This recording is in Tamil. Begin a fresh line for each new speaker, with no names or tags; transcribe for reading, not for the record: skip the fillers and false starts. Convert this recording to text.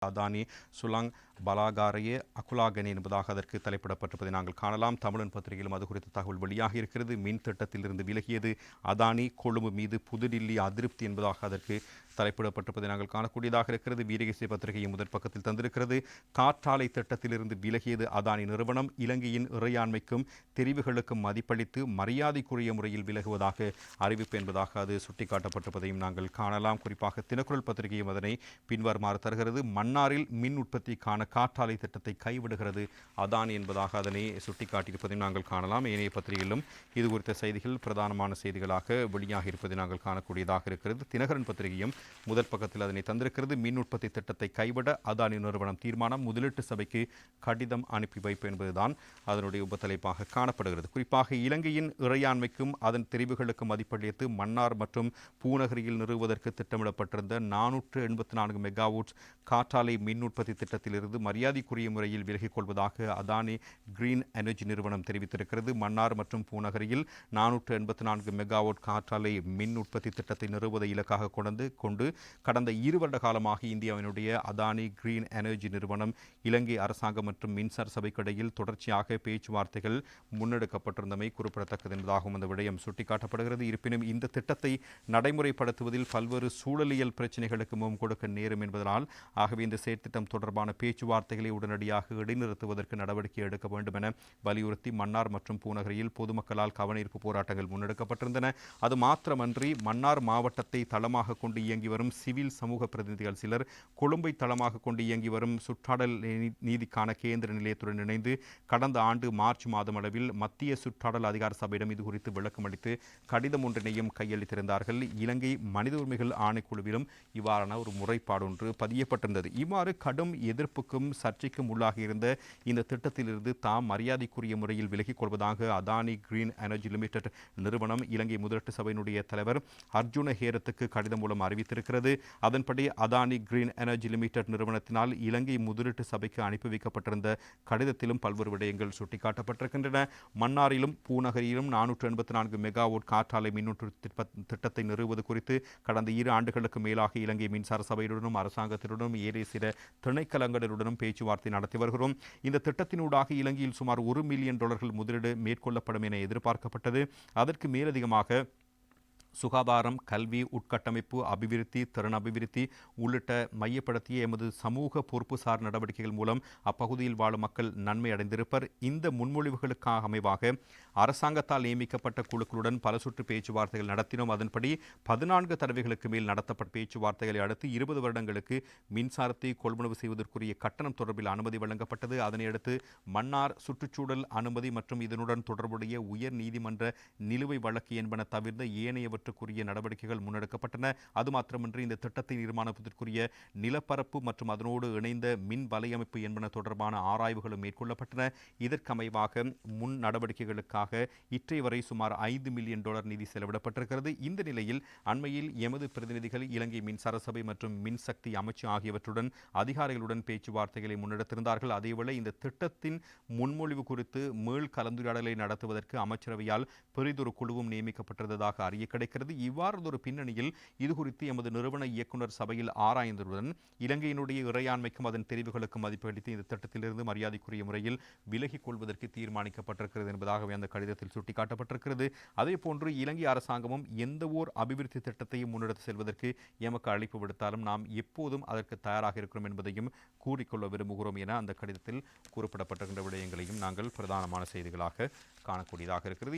அதானி சுலாங் பலாகாரையே அகுலாகனே என்பதாக அதற்கு தலைப்பிடப்பட்டிருப்பதை நாங்கள் காணலாம். தமிழன் பத்திரிகையிலும் அது குறித்த தகவல் வெளியாக இருக்கிறது. மின் திட்டத்திலிருந்து விலகியது அதானி, கொழும்பு மீது புதுடில்லி அதிருப்தி என்பதாக அதற்கு தலைப்பிடப்பட்டிருப்பதை நாங்கள் காணக்கூடியதாக இருக்கிறது. வீரகேசரி பத்திரிகையும் முதற் பக்கத்தில் தந்திருக்கிறது. காற்றாலை திட்டத்திலிருந்து விலகியது அதானி நிறுவனம், இலங்கையின் இறையாண்மைக்கும் தெரிவுகளுக்கும் மதிப்பளித்து மரியாதைக்குரிய முறையில் விலகுவதாக அறிவிப்பு என்பதாக அது சுட்டிக்காட்டப்பட்டிருப்பதையும் நாங்கள் காணலாம். குறிப்பாக தினக்குரல் பத்திரிகையும் அதனை பின்வருமாறு தருகிறது. மன்னாரில் மின் உற்பத்திக்கான காற்றாலை திட்டத்தை கைவிடுகிறது அதானி என்பதாக அதனை சுட்டிக்காட்டியிருப்பதையும் நாங்கள் காணலாம். ஏனைய பத்திரிகையிலும் இது குறித்த செய்திகள் பிரதானமான செய்திகளாக வெளியாக இருப்பதை நாங்கள் காணக்கூடியதாக இருக்கிறது. தினகரன் பத்திரிகையும் முதல் பக்கத்தில் அதனை தந்திருக்கிறது. மின் உற்பத்தி திட்டத்தை கைவிட அதானி நிறுவனம் தீர்மானம், முதலீட்டு சபைக்கு கடிதம் அனுப்பி வைப்பு என்பதுதான் அதனுடைய உபத்தலைப்பாக காணப்படுகிறது. குறிப்பாக இலங்கையின் இறையாண்மைக்கும் அதன் தெரிவுகளுக்கும் மதிப்பளித்து மன்னார் மற்றும் பூநகரியில் நிறுவுவதற்கு திட்டமிடப்பட்டிருந்த 484 மெகாவாட் காற்றாலை மின் உற்பத்தி திட்டத்திலிருந்து மரியாதைக்குரிய முறையில் விலகிக் கொள்வதாக அதானி கிரீன் எனர்ஜி நிறுவனம் தெரிவித்திருக்கிறது. மன்னார் மற்றும் பூநகரில் 484 மெகாவாட் காற்றாலை மின் உற்பத்தி திட்டத்தை நிறுவுவதை இலக்காக கொண்டு கடந்த 2 வருட காலமாக இந்தியாவினுடைய அதானி கிரீன் எனர்ஜி நிறுவனம் இலங்கை அரசாங்கம் மற்றும் மின்சார சபைக்கு இடையில் தொடர்ச்சியாக பேச்சுவார்த்தைகள் முன்னெடுக்கப்பட்டிருந்தமை குறிப்பிடத்தக்கது என்பதாகவும் அந்த விடயம் சுட்டிக்காட்டப்படுகிறது. இருப்பினும் இந்த திட்டத்தை நடைமுறைப்படுத்துவதில் பல்வேறு சூழலியல் பிரச்சனைகளுக்கு முகம் கொடுக்க நேரும் என்பதனால் ஆகவே இந்த செயற்திட்டம் தொடர்பான பேச்சுவார்த்தைகளை உடனடியாக இடைநிறுத்துவதற்கு நடவடிக்கை எடுக்க வேண்டும் என வலியுறுத்தி மன்னார் மற்றும் பூநகரியில் பொதுமக்களால் கவனஈர்ப்பு போராட்டங்கள் முன்னெடுக்கப்பட்டிருந்தன. அது மாத்திரமன்றி மன்னார் மாவட்டத்தை தளமாக கொண்டு இயங்கி வரும் சிவில் சமூக பிரதிநிதிகள் சிலர் கொழும்பை தளமாக கொண்டு இயங்கி வரும் சுற்றாடல் நீதிக்கான கேந்திர நிலையத்துடன் இணைந்து கடந்த ஆண்டு மார்ச் மாதம் அளவில் மத்திய சுற்றாடல் அதிகார சபையிடம் இது குறித்து விளக்கம் அளித்து கடிதம் ஒன்றினையும் கையளித்திருந்தார்கள். இலங்கை மனித உரிமைகள் ஆணைக்குழுவிலும் இவ்வாறான ஒரு முறைப்பாடு ஒன்று பதியப்பட்டிருந்தது. இவ்வாறு கடும் எதிர்ப்புக்கும் சர்ச்சைக்கும் உள்ளாகியிருந்த இந்த திட்டத்திலிருந்து தாம் மரியாதைக்குரிய முறையில் விலகிக் கொள்வதாக அதானி கிரீன் எனர்ஜி லிமிடெட் நிறுவனம் இலங்கை முதலீட்டு சபையினுடைய தலைவர் அர்ஜுன ஹேரத்துக்கு கடிதம் மூலம் அறிவித்திருக்கிறது. அதன்படி அதானி கிரீன் எனர்ஜி லிமிடெட் நிறுவனத்தினால் இலங்கை முதலீட்டு சபைக்கு அனுப்பி வைக்கப்பட்டிருந்த கடிதத்திலும் பல்வேறு விடயங்கள் சுட்டிக்காட்டப்பட்டிருக்கின்றன. மன்னாரிலும் பூநகரிலும் 484 மெகாவாட் காற்றாலை மின் திட்டத்தை நிறுவுவது குறித்து கடந்த 2 ஆண்டுகளுக்கு மேலாக இலங்கை மின்சார சபையுடனும் அரசாங்கத்தினுடனும் ஏறிய சில திணைக்களங்களுடனும் பேச்சுவார்த்தை நடத்தி வருகிறோம். இந்த திட்டத்தினூடாக இலங்கையில் சுமார் $1 மில்லியன் முதலீடு மேற்கொள்ளப்படும் என எதிர்பார்க்கப்பட்டது. அதற்கு மேலதிகமாக சுகாதாரம், கல்வி, உட்கட்டமைப்பு அபிவிருத்தி, திறன் அபிவிருத்தி உள்ளிட்ட மையப்படுத்திய எமது சமூக பொறுப்புசார் நடவடிக்கைகள் மூலம் அப்பகுதியில் வாழும் மக்கள் நன்மை அடைந்திருப்பர். இந்த முன்மொழிவுகளுக்காக அமைவாக அரசாங்கத்தால் நியமிக்கப்பட்ட குழுக்களுடன் பல சுற்று பேச்சுவார்த்தைகள் நடத்தினோம். அதன்படி 14 தடவைகளுக்கு மேல் நடத்தப்பட்ட பேச்சுவார்த்தைகளை அடுத்து 20 வருடங்களுக்கு மின்சாரத்தை கொள்வனவு செய்வதற்குரிய கட்டணம் தொடர்பில் அனுமதி வழங்கப்பட்டது. அதனையடுத்து மன்னார் சுற்றுச்சூழல் அனுமதி மற்றும் இதனுடன் தொடர்புடைய உயர் நீதிமன்ற நிலுவை வழக்கு என்பன தவிர்த்த ஏனைய நடவடிக்கைகள் முன்னெடுக்கப்பட்டன. அது மாத்திரமின்றி இந்த திட்டத்தை நிர்மாணிப்பதற்குரிய நிலப்பரப்பு மற்றும் அதனோடு இணைந்த மின் வலையமைப்பு என்பன தொடர்பான ஆராய்வுகளும் மேற்கொள்ளப்பட்டன. இதற்கமைவாக முன் நடவடிக்கைகளுக்காக இற்றைய வரை சுமார் $5 மில்லியன் நிதி செலவிடப்பட்டிருக்கிறது. இந்த நிலையில் அண்மையில் எமது பிரதிநிதிகள் இலங்கை மின்சார சபை மற்றும் மின்சக்தி அமைச்சு ஆகியவற்றுடன் அதிகாரிகளுடன் பேச்சுவார்த்தைகளை முன்னெடுத்திருந்தார்கள். அதேவேளை இந்த திட்டத்தின் முன்மொழிவு குறித்து மீள் கலந்துரையாடலை நடத்துவதற்கு அமைச்சரவையால் பெரிதொரு குழுவும் நியமிக்கப்பட்டிருந்ததாக அறிய கிடைக்கிறது. இவ்வாறு பின்னணியில் இது குறித்து எமது நிறுவன இயக்குனர் சபையில் ஆராய்ந்ததுடன் இலங்கையினுடைய இறையாண்மைக்கும் அதன் தெரிவுகளுக்கும் மதிப்பளித்து இந்த திட்டத்திலிருந்து மரியாதைக்குரிய முறையில் விலகிக் கொள்வதற்கு தீர்மானிக்கப்பட்டிருக்கிறது என்பதாகவே அந்த கடிதத்தில் சுட்டிக்காட்டப்பட்டிருக்கிறது. அதே போன்று இலங்கை அரசாங்கமும் எந்த ஓர் அபிவிருத்தி திட்டத்தையும் முன்னெடுத்து செல்வதற்கு எமக்கு அழைப்பு விடுத்தாலும் நாம் எப்போதும் அதற்கு தயாராக இருக்கிறோம் என்பதையும் கூறிக்கொள்ள விரும்புகிறோம் என அந்த கடிதத்தில் குறிப்பிடப்பட்டிருக்கின்ற விடயங்களையும் நாங்கள் பிரதானமான செய்திகளாக காணக்கூடியதாக இருக்கிறது.